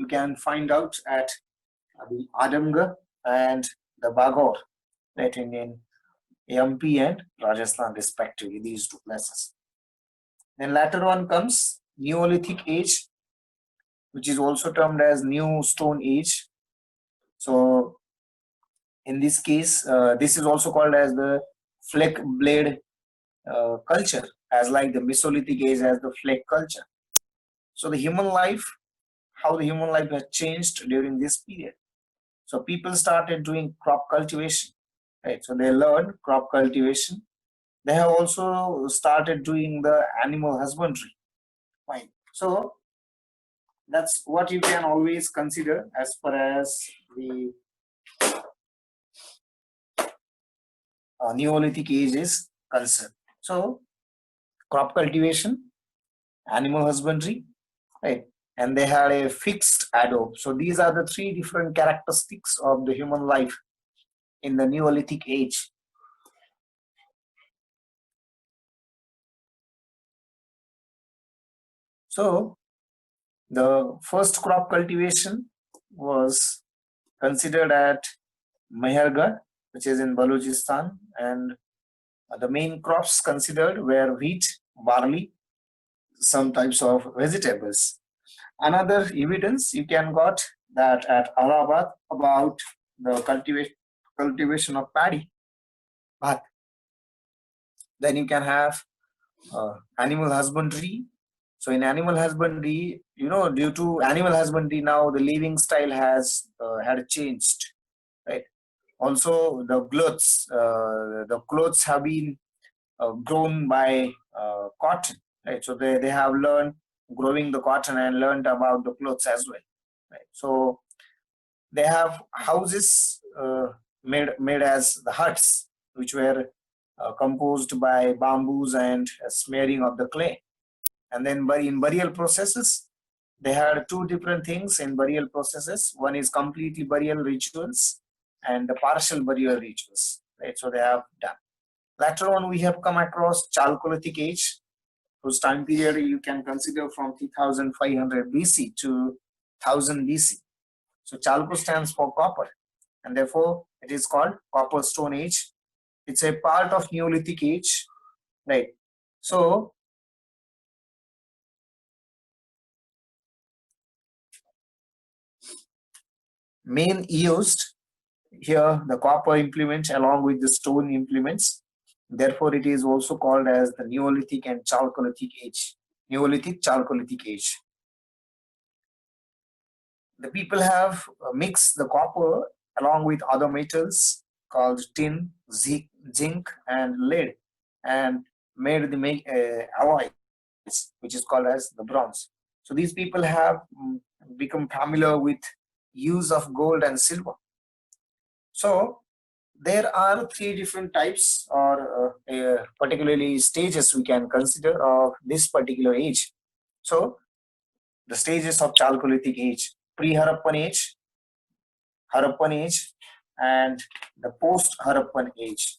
can find out at the Adamgarh and the Bagor, right, in MP and Rajasthan respectively, these two places. Then later on comes Neolithic Age, which is also termed as New Stone Age. So in this case, this is also called as the flake blade culture, as like the Mesolithic Age as the flake culture. So the human life, how the human life has changed during this period. So people started doing crop cultivation, right? So they learned crop cultivation. They have also started doing the animal husbandry. Fine. So that's what you can always consider as far as the Neolithic Age is concerned. So crop cultivation, animal husbandry, right? And they had a fixed adobe. So these are the three different characteristics of the human life in the Neolithic Age. So the first crop cultivation was considered at Mehergarh, which is in Balochistan, and the main crops considered were wheat, barley, some types of vegetables. Another evidence you can got that at Allahabad about the cultivation of paddy. But then you can have animal husbandry. So in animal husbandry, due to animal husbandry now the living style has had changed, right? Also the clothes have been grown by cotton, right? So they have learned growing the cotton and learned about the clothes as well, right? So they have houses made as the huts, which were composed by bamboos and smearing of the clay. And then in burial processes, they had two different things in burial processes. One is completely burial rituals and the partial burial rituals, right? So they have done. Later on, we have come across Chalcolithic Age, whose time period you can consider from 3500 BC to 1000 BC. So Chalco stands for copper, and therefore it is called Copper Stone Age. It's a part of Neolithic Age, right? So main used here the copper implements along with the stone implements. Therefore, it is also called as the Neolithic and Chalcolithic Age. Neolithic Chalcolithic Age. The people have mixed the copper along with other metals called tin, zinc, and lead, and made the alloy, which is called as the bronze. So these people have become familiar with use of gold and silver. So there are three different types or particularly stages we can consider of this particular age. So the stages of Chalcolithic Age: Pre-Harappan Age, Harappan Age, and the Post-Harappan Age.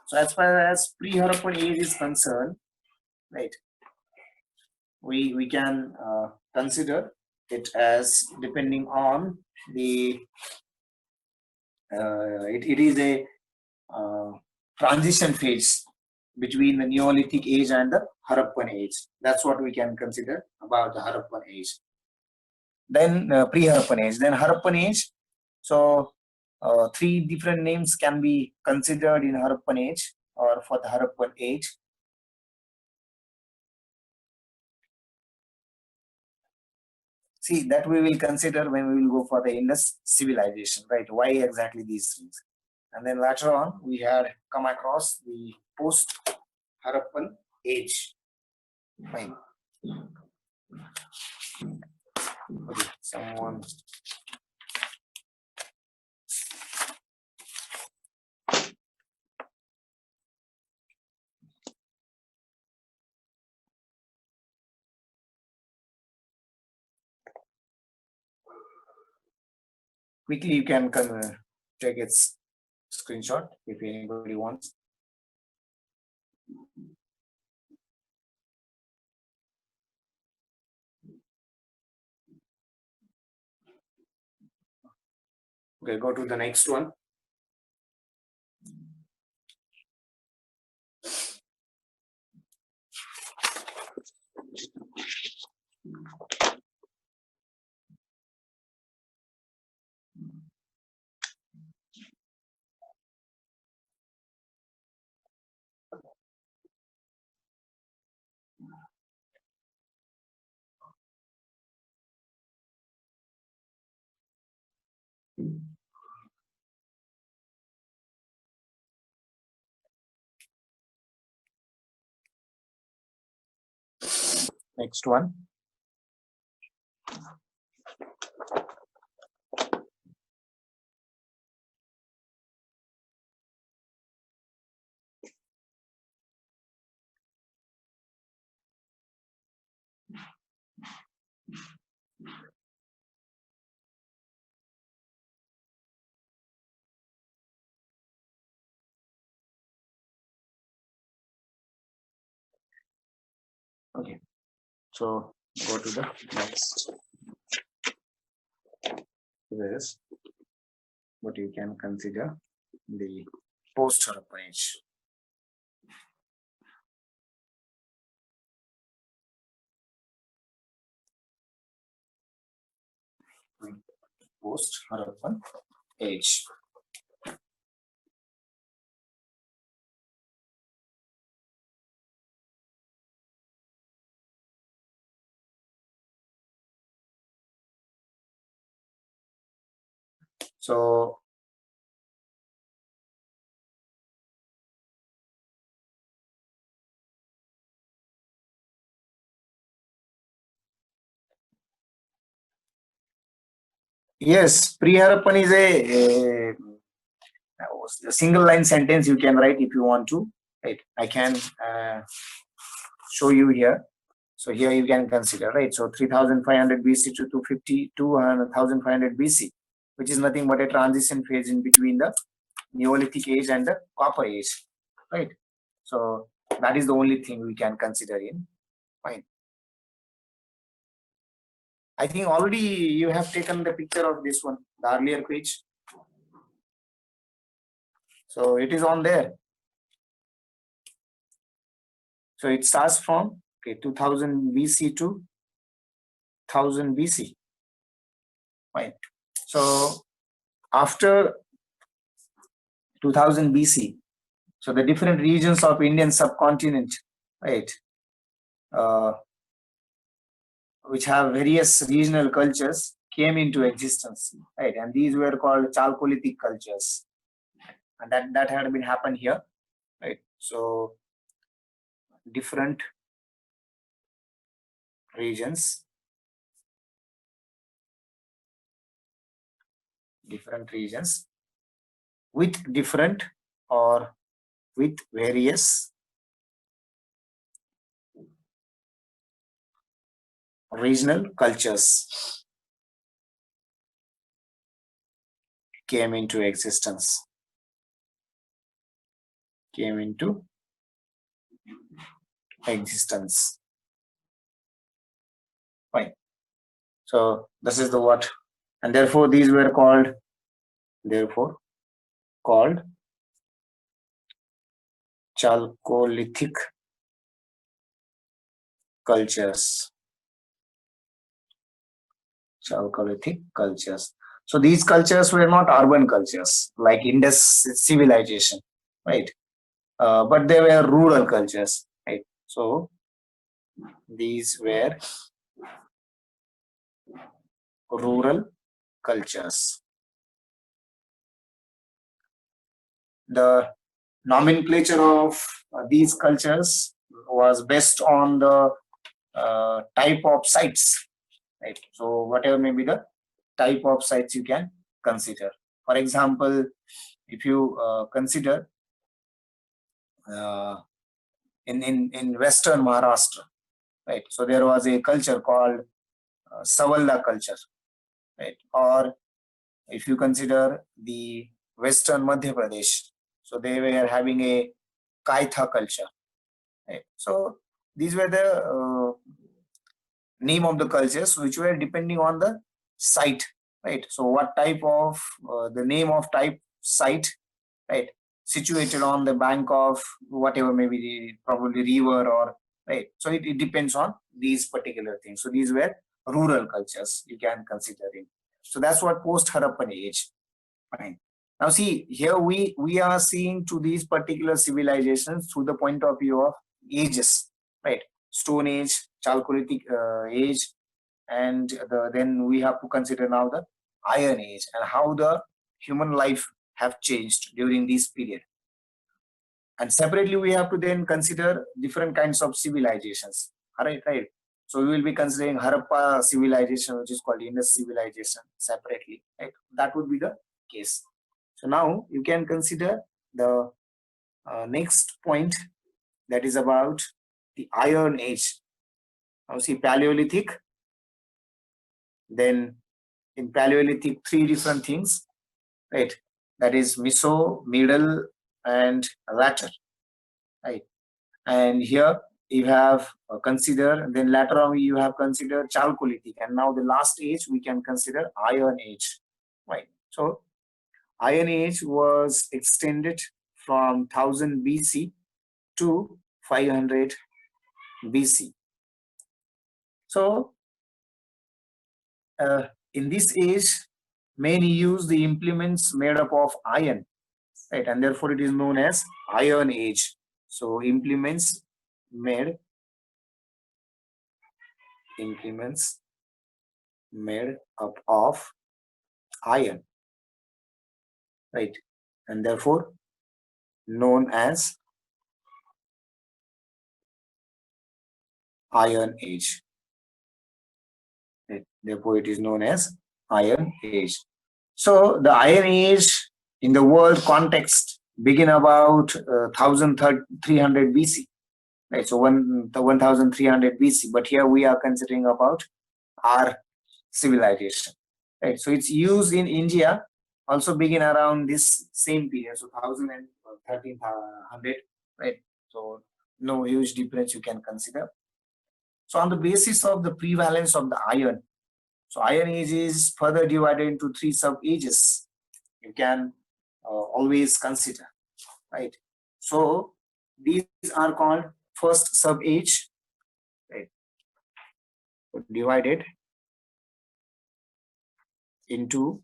So as far as Pre-Harappan Age is concerned, right, we can consider it as depending on the it is a transition phase between the Neolithic Age and the Harappan Age. That's what we can consider about the Harappan Age. Then Pre-Harappan Age, then Harappan Age. So three different names can be considered in Harappan Age or for the Harappan Age. See, that we will consider when we will go for the Indus civilization, right? Why exactly these things? And then later on, we had come across the post-Harappan Age. Fine. Okay, someone. Quickly, you can take its screenshot if anybody wants. Okay, go to the next one. Next one. Okay, so go to the next. This what you can consider the post-Harappan age. Post-Harappan age. So yes, Preharappan is a single line sentence you can write if you want to. Right, I can show you here. So here you can consider, right? So 3500 BC to 250 to 1500 BC, which is nothing but a transition phase in between the Neolithic age and the Copper age, right? So that is the only thing we can consider in. Fine. I think already you have taken the picture of this one, the earlier page. So it is on there. So it starts from 2000 BC to 1000 BC. Fine. So after 2000 BC, so the different regions of Indian subcontinent, right, which have various regional cultures came into existence, right, and these were called Chalcolithic cultures, and that had been happened here, right. So different regions, with different or with various regional cultures came into existence. Fine. So this is the what, and therefore these were called Chalcolithic cultures. Chalcolithic cultures. So these cultures were not urban cultures like Indus civilization, right? But they were rural cultures, right? So these were rural cultures. The nomenclature of these cultures was based on the type of sites, right? So whatever may be the type of sites you can consider. For example, if you consider in Western Maharashtra, right? So there was a culture called Savalla culture, right? Or if you consider the Western Madhya Pradesh, so they were having a Kaitha culture, right? So these were the name of the cultures which were depending on the site right? So what type of the name of type site, right, situated on the bank of whatever, maybe probably river, or right. So it depends on these particular things. So these were rural cultures you can consider it. So that's what post Harappan age. Fine. Now see here we are seeing to these particular civilizations through the point of view of ages, right? Stone Age, Chalcolithic age, and then we have to consider now the Iron Age and how the human life have changed during this period. And separately, we have to then consider different kinds of civilizations. All right, right. So we will be considering Harappa civilization, which is called Indus civilization, separately. Right? That would be the case. So now you can consider the next point, that is about the Iron Age. Now see Paleolithic, then in Paleolithic, three different things, right? That is Meso, Middle, and Latter, right? And here you have consider, then later on you have considered Chalcolithic, and now the last age we can consider Iron Age, right? So Iron Age was extended from 1000 BC to 500 BC. So in this age, many use the implements made up of iron, right? And therefore it is known as Iron Age. So implements made up of iron, right? And therefore known as Iron Age. Right? Therefore it is known as Iron Age. So the Iron Age in the world context begin about 1300 BC, right? So 1300 BC, but here we are considering about our civilization, right? So its use in India also begin around this same period, so 1000 and 1300, right? So no huge difference you can consider. So on the basis of the prevalence of the iron, so Iron Age is further divided into three sub-ages you can always consider, right? So these are called first sub-age, right? Divided into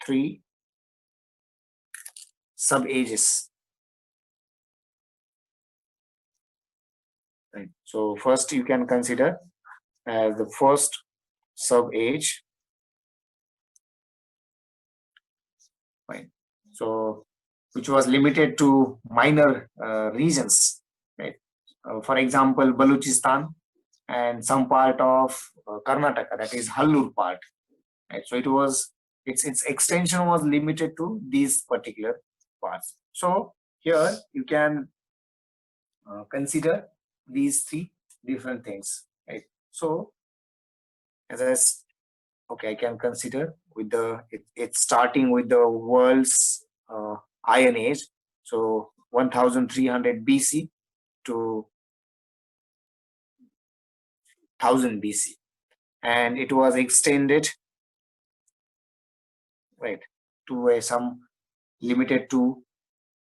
three sub-ages, right? So first you can consider as the first sub-age, right? So which was limited to minor regions, right? For example, Balochistan and some part of Karnataka, that is Hallur part, right? So it was its extension was limited to these particular parts. So here you can consider these three different things, right? So as okay, I can consider with the it's starting with the world's Iron Age, so 1300 BC to 1000 BC, and it was extended, right, to some limited to,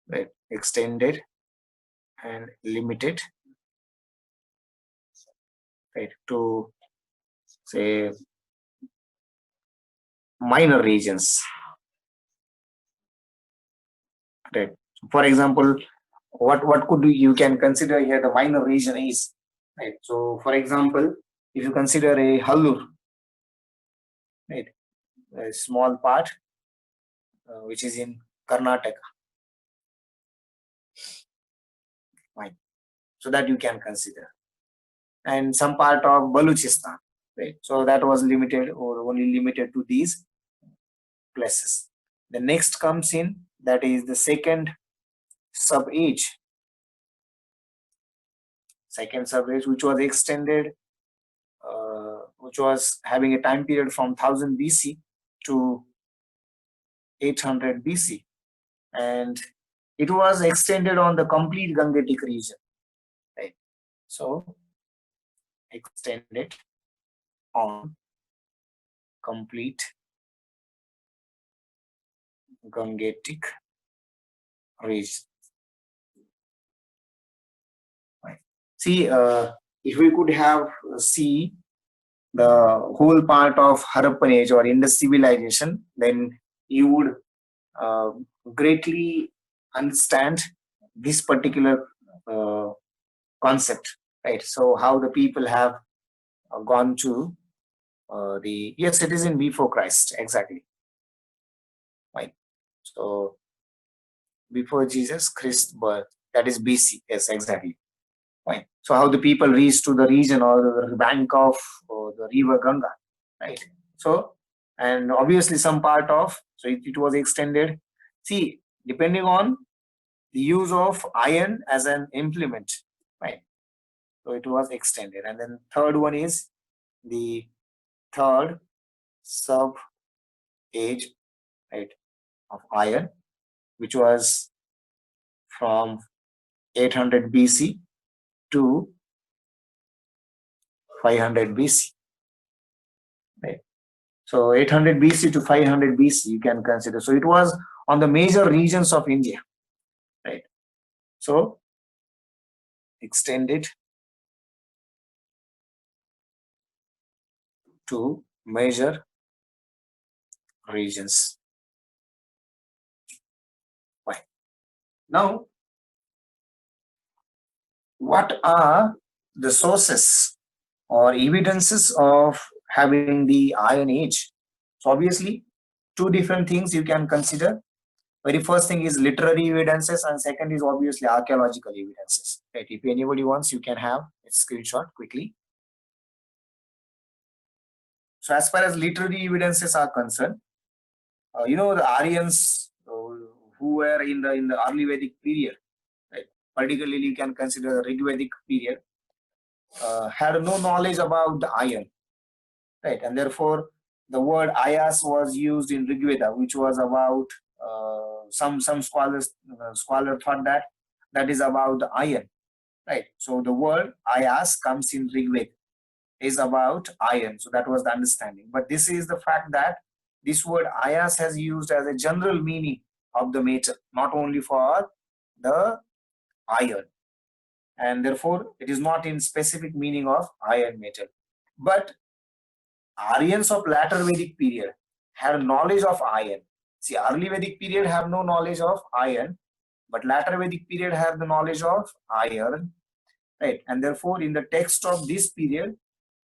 right, extended and limited, right, to say minor regions, right? For example, what could you can consider here the minor region is, right? So for example, if you consider a Hallur, right, a small part which is in Karnataka, right? So that you can consider, and some part of Balochistan, right? So that was limited or only limited to these places. The next comes in, that is the second sub-age, which was extended, which was having a time period from 1000 BC to 800 BC, and it was extended on the complete Gangetic region, right? So extended on complete Gangetic region. Right. See, if we could have see the whole part of Harappan age or Indus civilization, then you would greatly understand this particular concept, right? So how the people have gone to the, yes, it is in before Christ, exactly, right? So before Jesus Christ birth, that is BC, yes, exactly, right? So how the people reached to the region or the bank of the river Ganga, right? So, and obviously some part of, so it was extended. See, depending on the use of iron as an implement, right? So it was extended. And then third one is the third sub age, right, of iron, which was from 800 BC to 500 BC, right? So 800 BC to 500 BC you can consider. So it was on the major regions of India, right? So extended to major regions. Right. Now, what are the sources or evidences of having the Iron Age? So obviously, two different things you can consider. Very first thing is literary evidences, and second is obviously archaeological evidences. Right? If anybody wants, you can have a screenshot quickly. So as far as literary evidences are concerned, you know, the Aryans who were in the early Vedic period, right? Particularly you can consider the Rig Vedic period, had no knowledge about the iron, right? And therefore, the word ayas was used in Rig Veda, which was about some scholar thought that that is about the iron, right? So the word ayas comes in Rig Veda, is about iron. So that was the understanding. But this is the fact that this word ayas has used as a general meaning of the metal, not only for the iron, and therefore it is not in specific meaning of iron metal. But Aryans of latter Vedic period had knowledge of iron. See, early Vedic period have no knowledge of iron, but latter Vedic period have the knowledge of iron, right? And therefore, in the text of this period,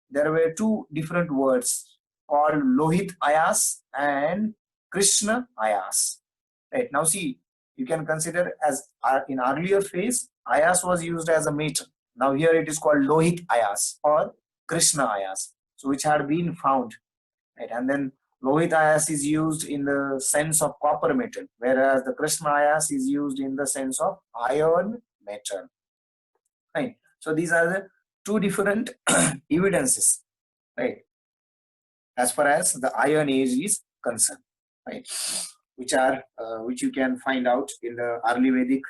there were two different words called Lohit Ayas and Krishna Ayas. Right now, see, you can consider as in earlier phase, Ayas was used as a metal. Now here it is called Lohit Ayas or Krishna Ayas, so which had been found, right? And then Lohit Ayas is used in the sense of copper metal, whereas the Krishna Ayas is used in the sense of iron metal, right? So these are the two different evidences, right, as far as the Iron Age is concerned, right, which are which you can find out in the early Vedic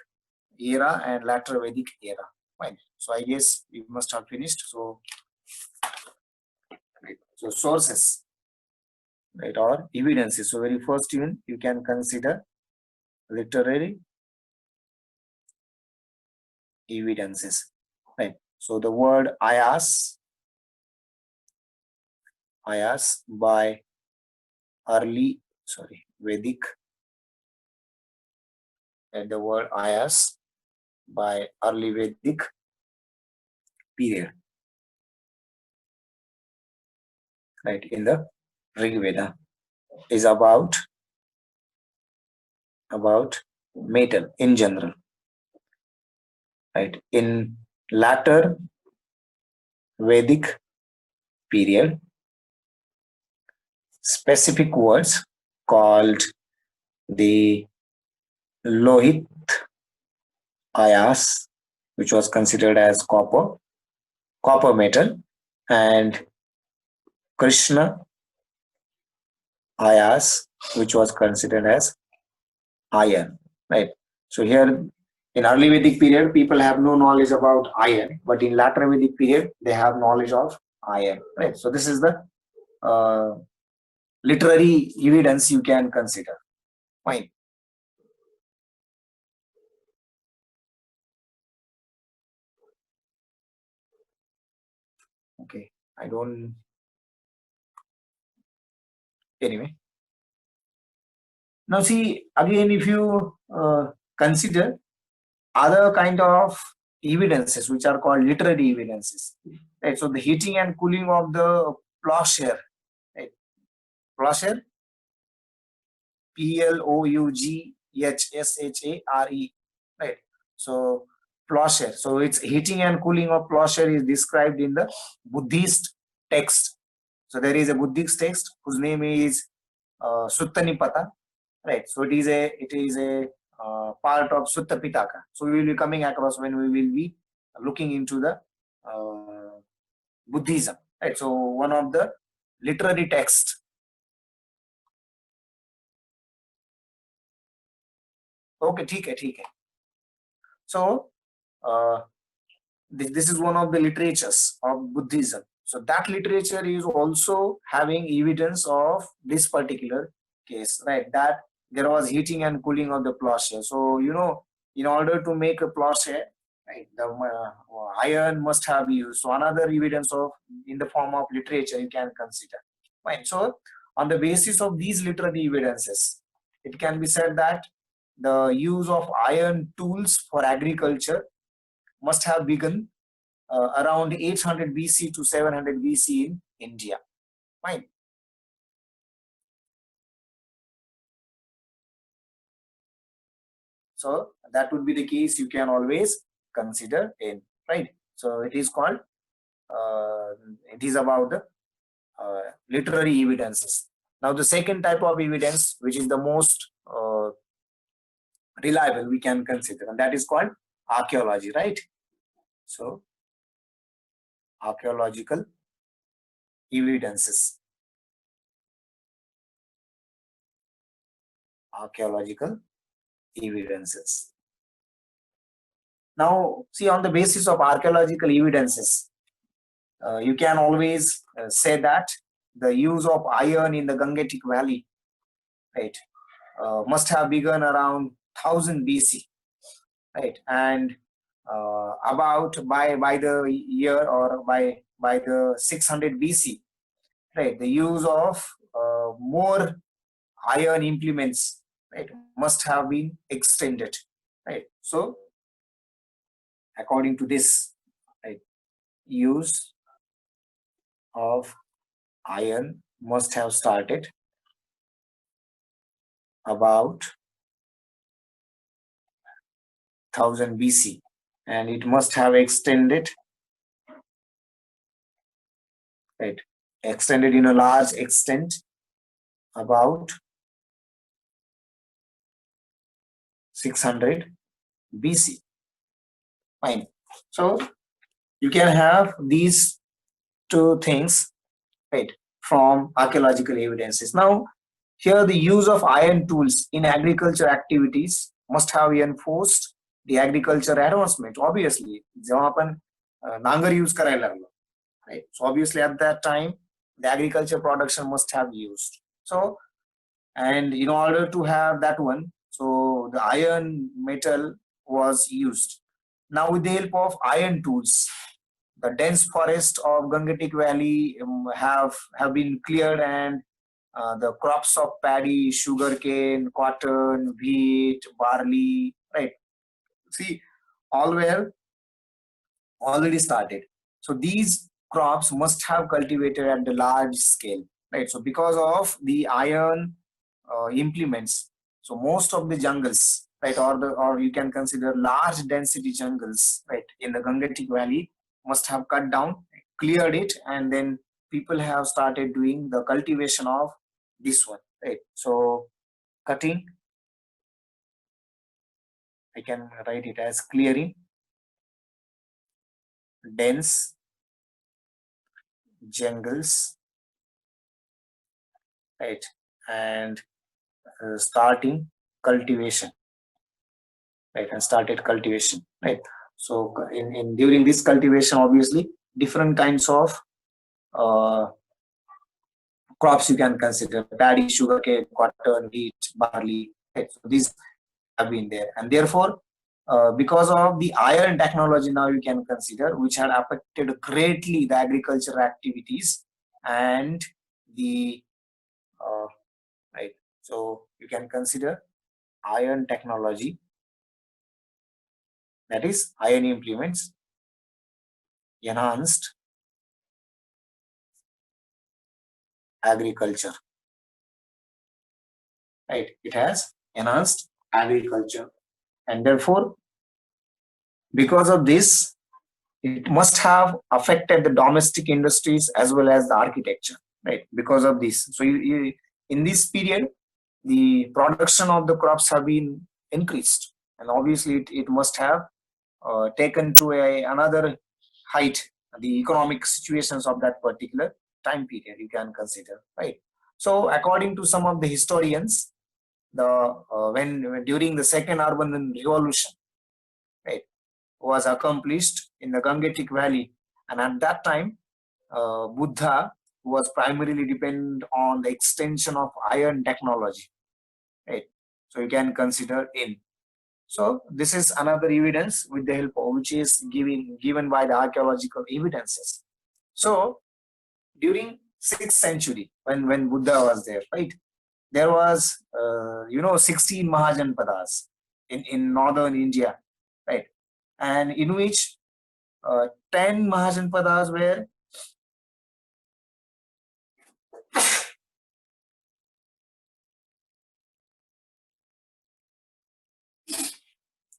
era and later Vedic era, right? So I guess we must have finished. So, right, so sources, right, or evidences. So very first one you can consider literary evidences, right? So the word ayas by early, Vedic, and the word ayas by early Vedic period, right, in the Rig Veda is about metal in general, right? In latter Vedic period, specific words called the Lohit Ayas, which was considered as copper metal, and Krishna Ayas, which was considered as iron, right? So here in early Vedic period, people have no knowledge about iron, but in latter Vedic period, they have knowledge of iron, right? So this is the literary evidence you can consider. Fine. Okay, I don't. Anyway, now see again, if you consider other kind of evidences which are called literary evidences, right? So the heating and cooling of the plowshare, right? Plowshare, Ploughshare, right? So plowshare. So its heating and cooling of plowshare is described in the Buddhist text. So there is a Buddhist text whose name is Sutta Nipata, right? So it is a part of Sutta Pitaka. So we will be coming across when we will be looking into the Buddhism, right? So one of the literary text. Okay, ठीक है. So this is one of the literatures of Buddhism. So that literature is also having evidence of this particular case, right? That there was heating and cooling of the plowshare. So in order to make a plowshare, right, the iron must have used. So another evidence of in the form of literature you can consider. Fine. So on the basis of these literary evidences, it can be said that the use of iron tools for agriculture must have begun around 800 BC to 700 BC in India. Fine. So that would be the case you can always consider in, right? So it is called, it is about the literary evidences. Now the second type of evidence, which is the most reliable we can consider, and that is called archaeology, right? So archaeological evidences. Archaeological evidences. Now, see, on the basis of archaeological evidences, you can always say that the use of iron in the Gangetic Valley, right, must have begun around 1000 BC, right, and about by the year or by the 600 BC, right, the use of more iron implements, right, must have been extended, right. So according to this, right, use of iron must have started about 1000 BC, and it must have extended, right, extended in a large extent about 600 BC. Fine. So you can have these two things, right, from archaeological evidences. Now, here the use of iron tools in agriculture activities must have enforced the agriculture advancement. Obviously, जेव्हा आपण नांगर use करायला लागलो, right? So obviously at that time, the agriculture production must have used. So, and in order to have that one, so the iron metal was used. Now with the help of iron tools, the dense forest of Gangetic Valley have been cleared, and the crops of paddy, sugarcane, cotton, wheat, barley, right? See, all were already started. So these crops must have cultivated at the large scale, right? So because of the iron implements, so most of the jungles, right, or you can consider large density jungles, right, in the Gangetic Valley must have cut down, cleared it, and then people have started doing the cultivation of this one, right? So cutting, I can write it as clearing dense jungles, right, and starting cultivation, right, and started cultivation, right. So in during this cultivation, obviously different kinds of crops you can consider: paddy, sugarcane, cotton, wheat, barley. Right? So these have been there, and therefore, because of the iron technology, now you can consider, which had affected greatly the agricultural activities and the right. So you can consider iron technology, that is, iron implements enhanced agriculture. Right? It has enhanced agriculture, and therefore, because of this, it must have affected the domestic industries as well as the architecture, right? Because of this, so in this period, the production of the crops have been increased, and obviously it must have taken to another height the economic situations of that particular time period, you can consider, right? So according to some of the historians, the when during the second urban revolution, right, was accomplished in the Gangetic Valley, and at that time, Buddha was primarily dependent on the extension of iron technology, right? So you can consider in. So this is another evidence with the help of which is given by the archaeological evidences. So during 6th century, when Buddha was there, right, there was 16 Mahajanpadas in northern India, right, and in which 10 Mahajanpadas were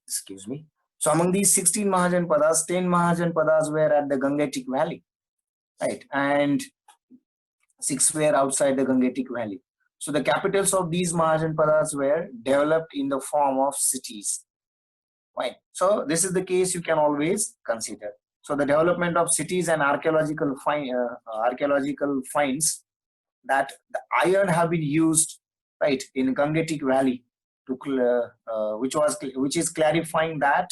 excuse me. So among these 16 Mahajanpadas, 10 Mahajanpadas were at the Gangetic Valley, right, and 6 were outside the Gangetic Valley. So the capitals of these Mahajanpadas were developed in the form of cities. Right. So this is the case you can always consider. So the development of cities and archaeological finds that the iron have been used, right, in Gangetic Valley, which is clarifying that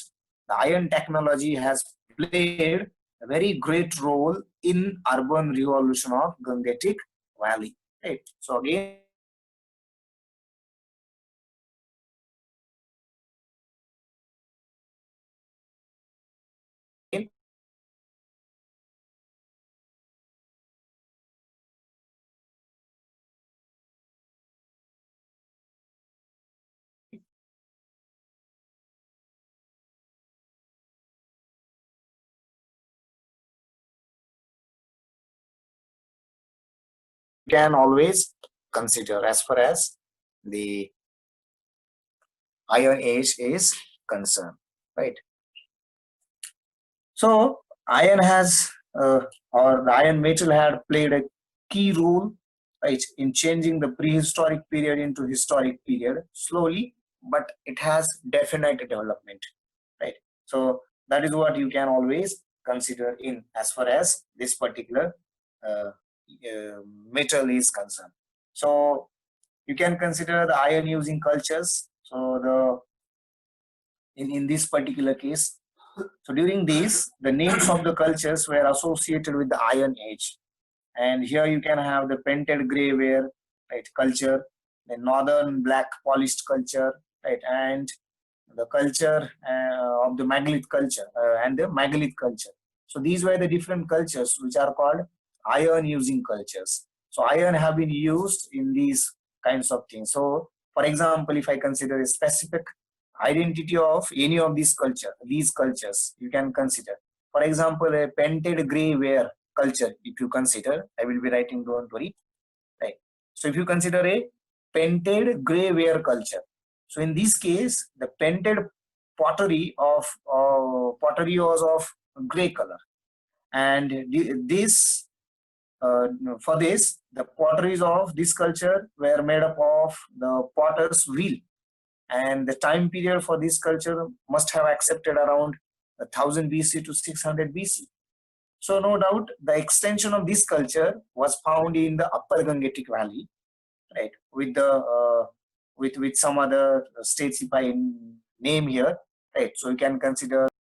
the iron technology has played a very great role in urban revolution of Gangetic Valley. Right. So again, can always consider as far as the Iron Age is concerned, right? So iron has or the iron metal had played a key role, right, in changing the prehistoric period into historic period slowly, but it has definite development, right? So that is what you can always consider in as far as this particular uh, metal is concerned. So you can consider the iron using cultures. So in this particular case, so during this, the names of the cultures were associated with the Iron Age. And here you can have the painted gray ware, right, culture, the northern black polished culture, right, and the culture of the megalith culture and the megalith culture. So these were the different cultures which are called iron using cultures. So iron have been used in these kinds of things. So for example, if I consider a specific identity of any of these cultures, you can consider. For example, a painted gray ware culture, if you consider, I will be writing, don't worry, right? So if you consider a painted gray ware culture, so in this case, the painted pottery was of gray color, and this for this the potteries of this culture were made up of the potter's wheel, and the time period for this culture must have accepted around 1000 BC to 600 BC. So no doubt the extension of this culture was found in the Upper Gangetic Valley, right? With the with some other states if I name here, right? So you can consider